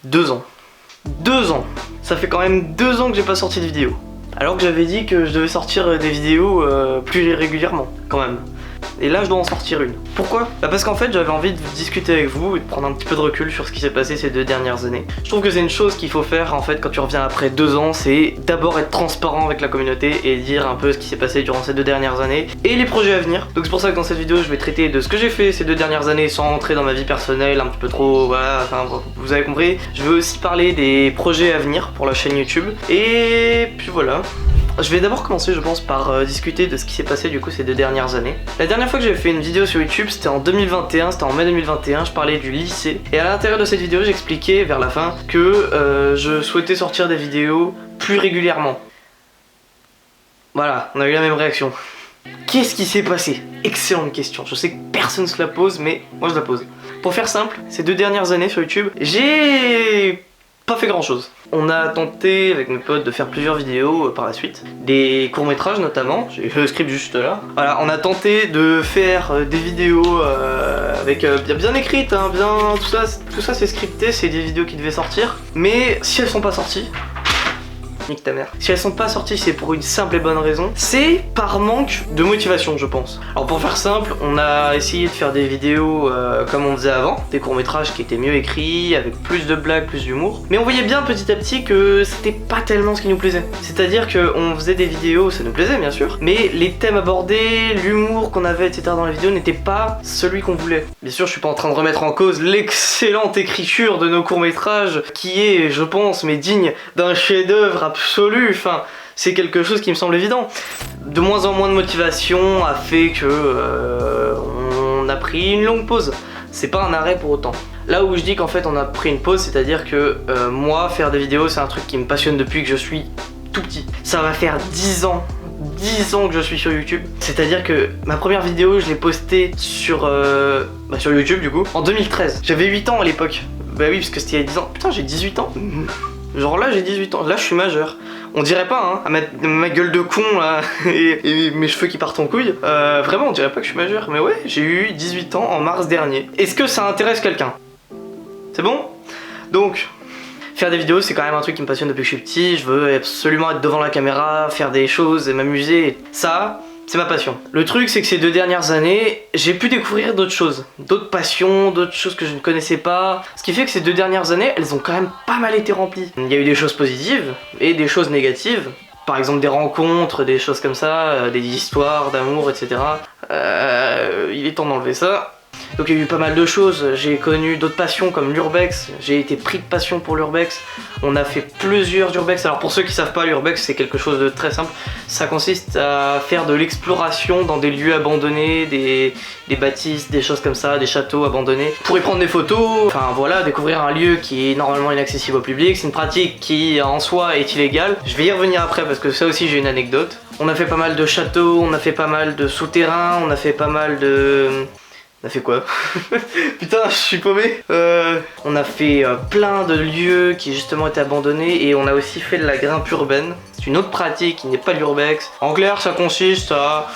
2 ans. 2 ans. Ça fait quand même 2 ans que j'ai pas sorti de vidéo. Alors que j'avais dit que je devais sortir des vidéos plus régulièrement, quand même. Et là je dois en sortir une. Pourquoi? Parce qu'en fait j'avais envie de discuter avec vous et de prendre un petit peu de recul sur ce qui s'est passé ces 2 dernières années. Je trouve que c'est une chose qu'il faut faire en fait quand tu reviens après 2 ans, c'est d'abord être transparent avec la communauté et dire un peu ce qui s'est passé durant ces 2 dernières années et les projets à venir. Donc c'est pour ça que dans cette vidéo je vais traiter de ce que j'ai fait ces 2 dernières années sans rentrer dans ma vie personnelle un petit peu trop, voilà, enfin vous avez compris. Je veux aussi parler des projets à venir pour la chaîne YouTube et puis voilà. Je vais d'abord commencer je pense par discuter de ce qui s'est passé du coup ces 2 dernières années. La dernière fois que j'avais fait une vidéo sur YouTube c'était en 2021, c'était en mai 2021, je parlais du lycée. Et à l'intérieur de cette vidéo j'expliquais vers la fin que je souhaitais sortir des vidéos plus régulièrement. Voilà, on a eu la même réaction. Qu'est-ce qui s'est passé? Excellente question, je sais que personne se la pose mais moi je la pose. Pour faire simple, ces 2 dernières années sur YouTube, j'ai pas fait grand chose. On a tenté avec mes potes de faire plusieurs vidéos par la suite, des courts-métrages notamment, j'ai le script juste là. Voilà, on a tenté de faire des vidéos avec bien écrites, hein, bien tout ça c'est scripté, c'est des vidéos qui devaient sortir. Mais si elles sont pas sorties, nique ta mère. Si elles sont pas sorties, c'est pour une simple et bonne raison. C'est par manque de motivation, je pense. Alors pour faire simple, on a essayé de faire des vidéos comme on faisait avant, des courts-métrages qui étaient mieux écrits, avec plus de blagues, plus d'humour. Mais on voyait bien petit à petit que c'était pas tellement ce qui nous plaisait. C'est-à-dire qu'on faisait des vidéos, ça nous plaisait bien sûr, mais les thèmes abordés, l'humour qu'on avait, etc. dans les vidéos n'était pas celui qu'on voulait. Bien sûr, je suis pas en train de remettre en cause l'excellente écriture de nos courts-métrages, qui est, je pense, mais digne d'un chef-d'œuvre absolu, enfin c'est quelque chose qui me semble évident. De moins en moins de motivation a fait que on a pris une longue pause. C'est pas un arrêt pour autant. Là où je dis qu'en fait on a pris une pause, c'est-à-dire que moi faire des vidéos c'est un truc qui me passionne depuis que je suis tout petit. Ça va faire 10 ans que je suis sur YouTube. C'est-à-dire que ma première vidéo je l'ai postée sur YouTube du coup en 2013. J'avais 8 ans à l'époque. Bah oui parce que c'était il y a 10 ans. Putain j'ai 18 ans. Genre là j'ai 18 ans, là je suis majeur. On dirait pas hein, à ma gueule de con là, et mes cheveux qui partent en couille. Vraiment on dirait pas que je suis majeur. Mais ouais, j'ai eu 18 ans en mars dernier. Est-ce que ça intéresse quelqu'un? C'est bon? Donc, faire des vidéos c'est quand même un truc qui me passionne depuis que je suis petit. Je veux absolument être devant la caméra, faire des choses et m'amuser. Ça, c'est ma passion. Le truc c'est que ces 2 dernières années, j'ai pu découvrir d'autres choses. D'autres passions, d'autres choses que je ne connaissais pas. Ce qui fait que ces 2 dernières années, elles ont quand même pas mal été remplies. Il y a eu des choses positives et des choses négatives. Par exemple des rencontres, des choses comme ça, des histoires d'amour, etc. Il est temps d'enlever ça. Donc il y a eu pas mal de choses, j'ai connu d'autres passions comme l'urbex, j'ai été pris de passion pour l'urbex, on a fait plusieurs urbex. Alors pour ceux qui savent pas, l'urbex c'est quelque chose de très simple, ça consiste à faire de l'exploration dans des lieux abandonnés, des bâtisses, des choses comme ça, des châteaux abandonnés, pour y prendre des photos, enfin voilà, découvrir un lieu qui est normalement inaccessible au public. C'est une pratique qui en soi est illégale, je vais y revenir après parce que ça aussi j'ai une anecdote. On a fait pas mal de châteaux, on a fait pas mal de souterrains, on a fait pas mal de... On a fait quoi? Putain, je suis paumé. On a fait plein de lieux qui justement étaient abandonnés et on a aussi fait de la grimpe urbaine. C'est une autre pratique qui n'est pas l'urbex. En clair, ça consiste à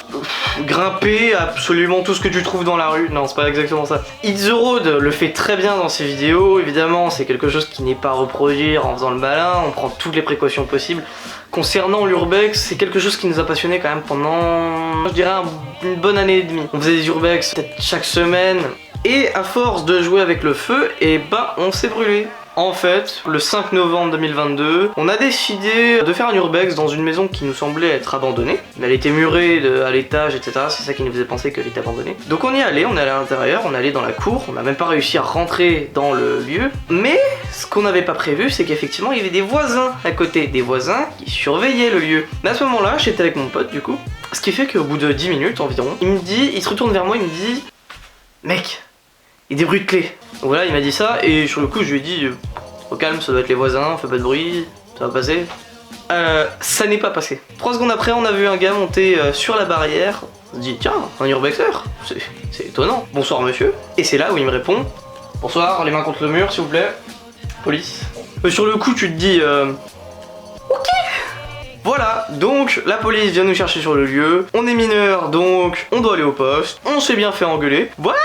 grimper absolument tout ce que tu trouves dans la rue. Non, c'est pas exactement ça. It's the Road le fait très bien dans ses vidéos. Évidemment, c'est quelque chose qui n'est pas à reproduire en faisant le malin. On prend toutes les précautions possibles. Concernant l'urbex, c'est quelque chose qui nous a passionné quand même pendant, je dirais, une bonne année et demie. On faisait des urbex peut-être chaque semaine. Et à force de jouer avec le feu, et bah on s'est brûlé. En fait, le 5 novembre 2022, on a décidé de faire un urbex dans une maison qui nous semblait être abandonnée. Elle était murée à l'étage, etc. C'est ça qui nous faisait penser qu'elle était abandonnée. Donc on y allait, on est allé à l'intérieur, on est allé dans la cour, on n'a même pas réussi à rentrer dans le lieu. Mais ce qu'on n'avait pas prévu, c'est qu'effectivement il y avait des voisins à côté, des voisins qui surveillaient le lieu. Mais à ce moment-là, j'étais avec mon pote du coup. Ce qui fait qu'au bout de 10 minutes environ, il se retourne vers moi, il me dit « Mec, il y a des bruits de clés !» Donc voilà, il m'a dit ça, et sur le coup je lui ai dit au calme, ça doit être les voisins, fais pas de bruit, ça va passer. Ça n'est pas passé. 3 secondes après, on a vu un gars monter sur la barrière. On se dit, tiens, un urbexer, c'est étonnant. Bonsoir monsieur. Et c'est là où il me répond, bonsoir, les mains contre le mur s'il vous plaît. Police. Sur le coup, tu te dis, ok. Voilà, donc la police vient nous chercher sur le lieu. On est mineur, donc on doit aller au poste. On s'est bien fait engueuler. Voilà.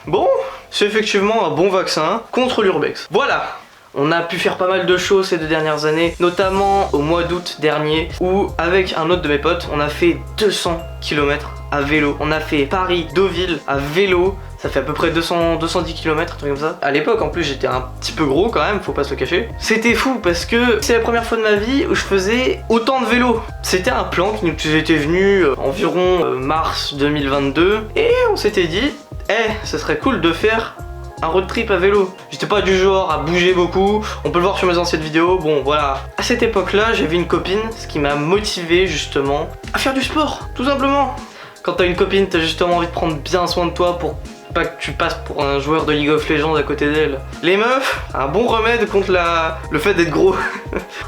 Bon, c'est effectivement un bon vaccin contre l'urbex. Voilà. On a pu faire pas mal de choses ces 2 dernières années, notamment au mois d'août dernier, où avec un autre de mes potes, on a fait 200 km à vélo. On a fait Paris-Deauville à vélo. Ça fait à peu près 210 km, un truc comme ça. À l'époque, en plus, j'étais un petit peu gros quand même, faut pas se le cacher. C'était fou parce que c'est la première fois de ma vie où je faisais autant de vélo. C'était un plan qui nous était venu environ mars 2022. Et on s'était dit, ce serait cool de faire un road trip à vélo. J'étais pas du genre à bouger beaucoup, on peut le voir sur mes anciennes vidéos, bon voilà. À cette époque-là, j'ai vu une copine, ce qui m'a motivé justement à faire du sport, tout simplement. Quand t'as une copine, t'as justement envie de prendre bien soin de toi pour pas que tu passes pour un joueur de League of Legends à côté d'elle. Les meufs, un bon remède contre le fait d'être gros.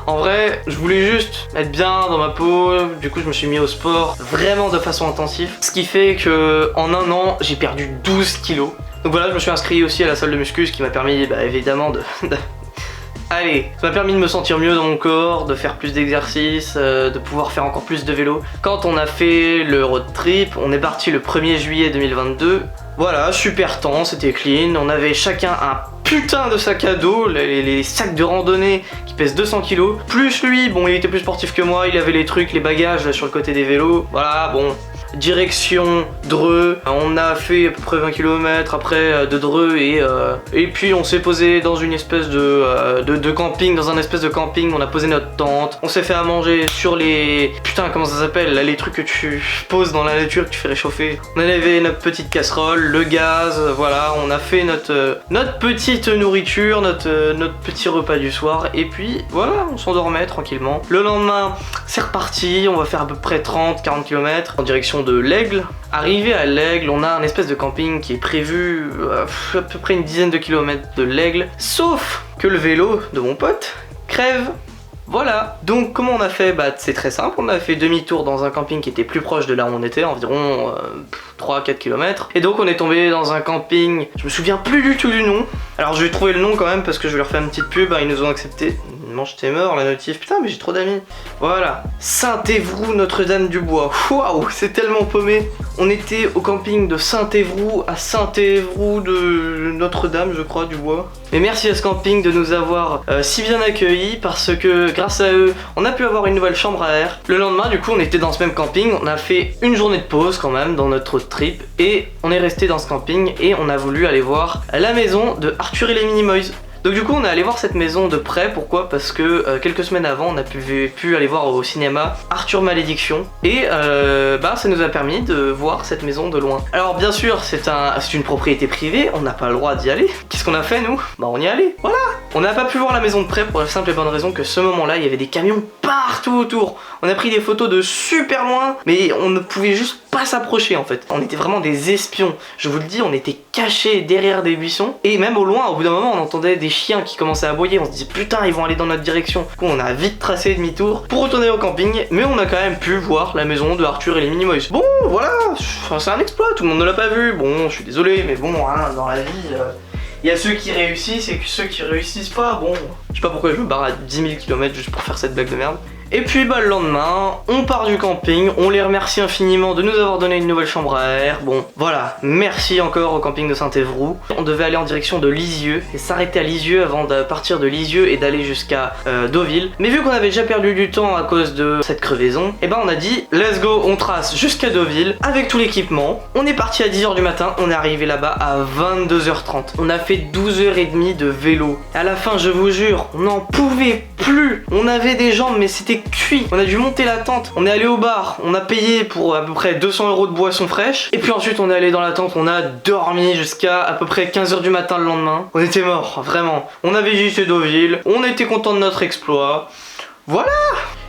En vrai, je voulais juste être bien dans ma peau, du coup je me suis mis au sport vraiment de façon intensive. Ce qui fait que en un an, j'ai perdu 12 kilos. Donc voilà, je me suis inscrit aussi à la salle de muscu, ce qui m'a permis évidemment Allez, ça m'a permis de me sentir mieux dans mon corps, de faire plus d'exercices, de pouvoir faire encore plus de vélo. Quand on a fait le road trip, on est parti le 1er juillet 2022. Voilà, super temps, c'était clean, on avait chacun un putain de sac à dos, les sacs de randonnée qui pèsent 200 kg. Plus lui, bon il était plus sportif que moi, il avait les trucs, les bagages sur le côté des vélos. Voilà, bon... Direction Dreux, on a fait à peu près 20 km après de Dreux et puis on s'est posé dans une espèce de camping, dans un espèce de camping, on a posé notre tente, on s'est fait à manger sur les... Putain comment ça s'appelle là, les trucs que tu poses dans la nature, que tu fais réchauffer. On avait notre petite casserole, le gaz, voilà, on a fait notre petite nourriture, notre petit repas du soir et puis voilà, on s'endormait tranquillement. Le lendemain, c'est reparti, on va faire à peu près 30-40 km en direction de l'Aigle. Arrivé à l'Aigle, on a un espèce de camping qui est prévu à peu près une dizaine de kilomètres de l'Aigle, sauf que le vélo de mon pote crève. Voilà, donc comment on a fait? C'est très simple, on a fait demi-tour dans un camping qui était plus proche de là où on était, environ 3-4 km. Et donc on est tombé dans un camping, je me souviens plus du tout du nom. Alors je vais trouver le nom quand même parce que je vais leur faire une petite pub, ils nous ont accepté. Mange tes morts, la notif, putain mais j'ai trop d'amis. Voilà, Saint-Évroult, Notre-Dame-du-Bois. Waouh, c'est tellement paumé. On était au camping de Saint-Évroult à Saint-Évroult de Notre-Dame, je crois, du Bois. Mais merci à ce camping de nous avoir si bien accueillis parce que grâce à eux, on a pu avoir une nouvelle chambre à air. Le lendemain, du coup, on était dans ce même camping, on a fait une journée de pause quand même dans notre trip et on est resté dans ce camping et on a voulu aller voir la maison de Arthur et les Minimoys. Donc du coup on est allé voir cette maison de près, pourquoi? Parce que quelques semaines avant on a pu aller voir au cinéma Arthur Malédiction et ça nous a permis de voir cette maison de loin. Alors bien sûr c'est une propriété privée, on n'a pas le droit d'y aller. Qu'est-ce qu'on a fait nous? On y est allé, voilà. On n'a pas pu voir la maison de près pour la simple et bonne raison que ce moment-là il y avait des camions partout autour. On a pris des photos de super loin mais on ne pouvait juste pas s'approcher en fait. On était vraiment des espions, je vous le dis, on était cachés derrière des buissons et même au loin au bout d'un moment on entendait des chiens qui commençaient à aboyer, on se dit putain ils vont aller dans notre direction. Du coup on a vite tracé demi-tour pour retourner au camping, mais on a quand même pu voir la maison de Arthur et les Minimoys. Bon voilà, c'est un exploit, tout le monde ne l'a pas vu, bon je suis désolé mais bon dans la vie... Il y a ceux qui réussissent et ceux qui réussissent pas, bon... Je sais pas pourquoi je me barre à 10 000 km juste pour faire cette blague de merde. Et puis le lendemain, on part du camping, on les remercie infiniment de nous avoir donné une nouvelle chambre à air. Bon, voilà, merci encore au camping de Saint-Évroult. On devait aller en direction de Lisieux et s'arrêter à Lisieux avant de partir de Lisieux et d'aller jusqu'à Deauville. Mais vu qu'on avait déjà perdu du temps à cause de cette crevaison, on a dit let's go, on trace jusqu'à Deauville avec tout l'équipement. On est parti à 10h du matin, on est arrivé là-bas à 22h30. On a fait 12h30 de vélo. À la fin, je vous jure, on n'en pouvait plus. On avait des jambes mais c'était cuit. On a dû monter la tente, on est allé au bar, on a payé pour à peu près 200 € de boisson fraîche et puis ensuite on est allé dans la tente, on a dormi jusqu'à à peu près 15h du matin le lendemain. On était morts, vraiment. On avait visité Deauville, on était content de notre exploit. Voilà.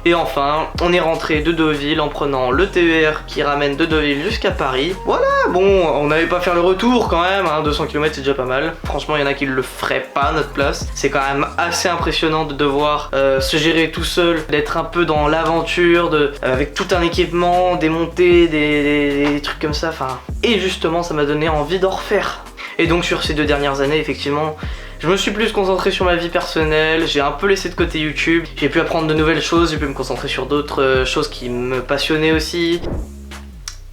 Et enfin, on est rentré de Deauville en prenant le TER qui ramène de Deauville jusqu'à Paris. Voilà, bon, on n'allait pas faire le retour quand même, 200 km c'est déjà pas mal. Franchement, il y en a qui le feraient pas à notre place. C'est quand même assez impressionnant de devoir se gérer tout seul, d'être un peu dans l'aventure, avec tout un équipement, des montées, des trucs comme ça, enfin... Et justement, ça m'a donné envie d'en refaire. Et donc sur ces 2 dernières années, effectivement, je me suis plus concentré sur ma vie personnelle, j'ai un peu laissé de côté YouTube, j'ai pu apprendre de nouvelles choses, j'ai pu me concentrer sur d'autres choses qui me passionnaient aussi.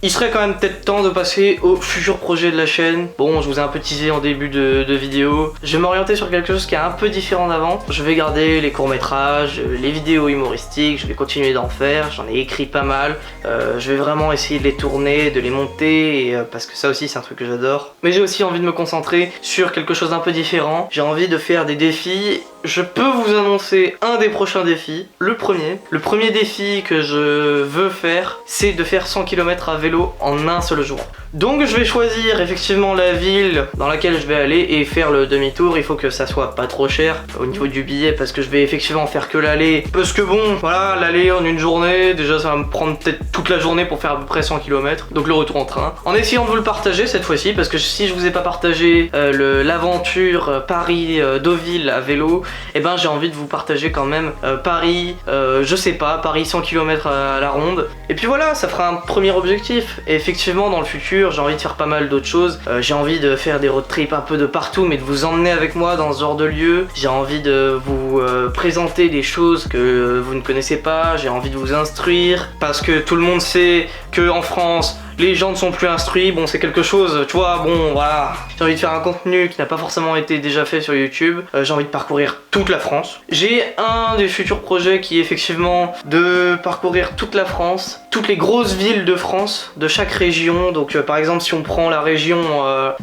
il serait quand même peut-être temps de passer au futur projet de la chaîne. Bon, je vous ai un peu teasé en début de vidéo. Je vais m'orienter sur quelque chose qui est un peu différent d'avant. Je vais garder les courts-métrages, les vidéos humoristiques, je vais continuer d'en faire. J'en ai écrit pas mal. Je vais vraiment essayer de les tourner, de les monter, parce que ça aussi c'est un truc que j'adore. Mais j'ai aussi envie de me concentrer sur quelque chose d'un peu différent. J'ai envie de faire des défis. Je peux vous annoncer un des prochains défis. Le premier défi que je veux faire, c'est de faire 100 km à vélo en un seul jour. Donc je vais choisir effectivement la ville dans laquelle je vais aller et faire le demi-tour. Il faut que ça soit pas trop cher au niveau du billet, parce que je vais effectivement faire que l'aller. Parce que bon, voilà, l'aller en une journée, déjà ça va me prendre peut-être toute la journée pour faire à peu près 100 km. Donc le retour en train. En essayant de vous le partager cette fois-ci, parce que si je vous ai pas partagé l'aventure Paris-Deauville à vélo, et ben j'ai envie de vous partager quand même Paris, je sais pas, Paris 100 km à la ronde. Et puis voilà, ça fera un premier objectif. Et effectivement dans le futur, j'ai envie de faire pas mal d'autres choses. J'ai envie de faire des road trips un peu de partout, mais de vous emmener avec moi dans ce genre de lieu. J'ai envie de vous présenter des choses que vous ne connaissez pas. J'ai envie de vous instruire, parce que tout le monde sait que en France, les gens ne sont plus instruits. Bon, c'est quelque chose, tu vois, bon, voilà. J'ai envie de faire un contenu qui n'a pas forcément été déjà fait sur YouTube. J'ai envie de parcourir toute la France. J'ai un des futurs projets qui est effectivement de parcourir toute la France, toutes les grosses villes de France, de chaque région. Donc par exemple, si on prend la région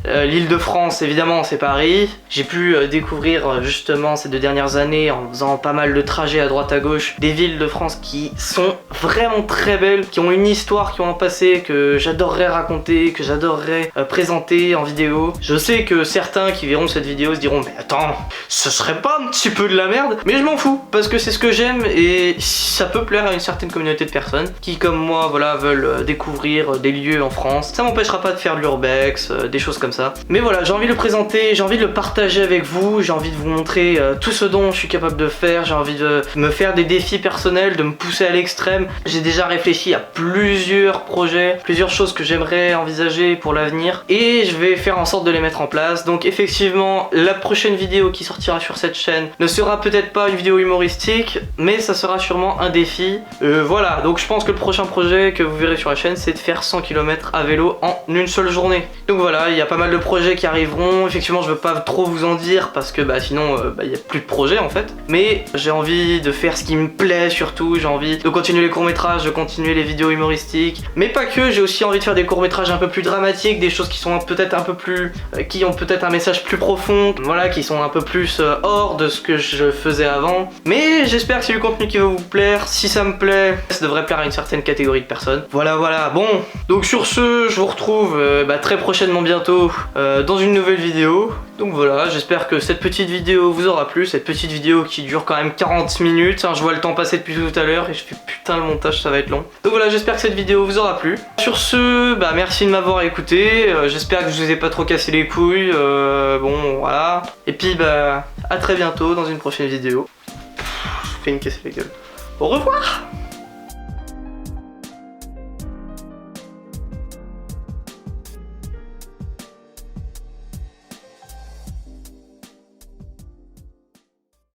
l'Île-de-France, évidemment c'est Paris. J'ai pu découvrir justement ces 2 dernières années, en faisant pas mal de trajets à droite à gauche, des villes de France qui sont vraiment très belles, qui ont une histoire, qui ont un passé que j'adorerais raconter, que j'adorerais présenter en vidéo. Je sais que certains qui verront cette vidéo se diront mais attends, ce serait pas un petit peu de la merde? Mais je m'en fous, parce que c'est ce que j'aime et ça peut plaire à une certaine communauté de personnes qui, comme moi, voilà, veulent découvrir des lieux en France. Ça m'empêchera pas de faire de l'urbex, des choses comme ça. Mais voilà, j'ai envie de le présenter, j'ai envie de le partager avec vous, j'ai envie de vous montrer tout ce dont je suis capable de faire, j'ai envie de me faire des défis personnels, de me pousser à l'extrême. J'ai déjà réfléchi à plusieurs projets, plusieurs choses que j'aimerais envisager pour l'avenir, et je vais faire en sorte de les mettre en place. Donc effectivement, la prochaine vidéo qui sortira sur cette chaîne ne sera peut-être pas une vidéo humoristique, mais ça sera sûrement un défi. Voilà, donc je pense que le prochain projet que vous verrez sur la chaîne, c'est de faire 100 km à vélo en une seule journée. Donc voilà, il y a pas mal de projets qui arriveront. Effectivement, je veux pas trop vous en dire, parce que sinon il y a plus de projets en fait. Mais j'ai envie de faire ce qui me plaît surtout. J'ai envie de continuer les courts-métrages, de continuer les vidéos humoristiques, mais pas que. J'ai aussi envie de faire des courts-métrages un peu plus dramatiques, des choses qui sont peut-être un peu plus... qui ont peut-être un message plus profond, voilà, qui sont un peu plus hors de ce que je faisais avant. Mais j'espère que c'est du contenu qui va vous plaire. Si ça me plaît, ça devrait plaire à une certaine catégorie de personnes. Voilà, bon. Donc sur ce, je vous retrouve très prochainement bientôt dans une nouvelle vidéo. Donc voilà, j'espère que cette petite vidéo vous aura plu, cette petite vidéo qui dure quand même 40 minutes, je vois le temps passer depuis tout à l'heure et je fais putain le montage ça va être long. Donc voilà, j'espère que cette vidéo vous aura plu. Sur ce, merci de m'avoir écouté, j'espère que je vous ai pas trop cassé les couilles, bon voilà. Et puis à très bientôt dans une prochaine vidéo. Je fais une caisse la gueule. Au revoir.